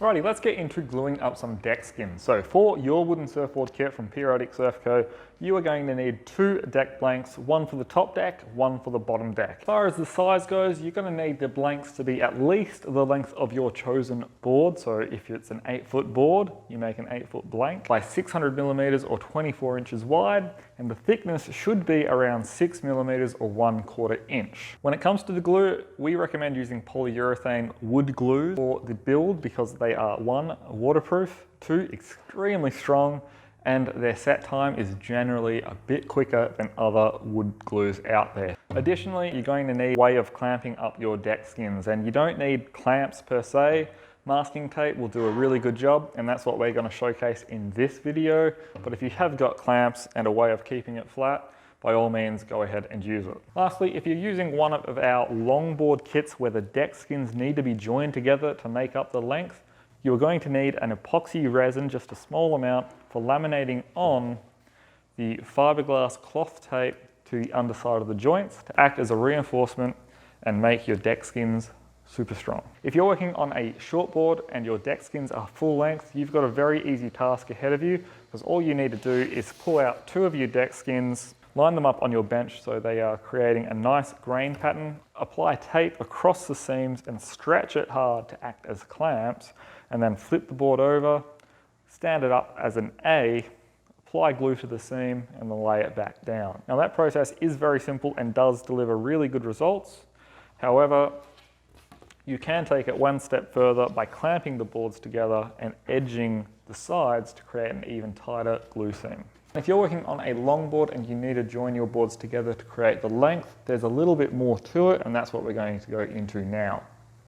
Alrighty, let's get into gluing up some deck skins. So for your wooden surfboard kit from Periodic Surf Co, you are going to need 2 deck blanks, one for the top deck, one for the bottom deck. As far as the size goes, you're going to need the blanks to be at least the length of your chosen board. So if it's an 8-foot board, you make an 8-foot blank by 600 millimeters or 24 inches wide, and the thickness should be around 6 millimeters or 1/4 inch. When it comes to the glue, we recommend using polyurethane wood glue for the build because they are 1, waterproof, 2, extremely strong, and their set time is generally a bit quicker than other wood glues out there. Additionally, you're going to need a way of clamping up your deck skins, and you don't need clamps per se. Masking tape will do a really good job, and that's what we're going to showcase in this video. But if you have got clamps and a way of keeping it flat, by all means go ahead and use it. Lastly, if you're using one of our longboard kits where the deck skins need to be joined together to make up the length, you're going to need an epoxy resin, just a small amount, for laminating on the fiberglass cloth tape to the underside of the joints to act as a reinforcement and make your deck skins super strong. If you're working on a shortboard and your deck skins are full length, you've got a very easy task ahead of you, because all you need to do is pull out 2 of your deck skins, line them up on your bench so they are creating a nice grain pattern, apply tape across the seams and stretch it hard to act as clamps, and then flip the board over, stand it up as an A, apply glue to the seam, and then lay it back down. Now that process is very simple and does deliver really good results. However, you can take it one step further by clamping the boards together and edging the sides to create an even tighter glue seam. If you're working on a longboard and you need to join your boards together to create the length, there's a little bit more to it, and that's what we're going to go into now.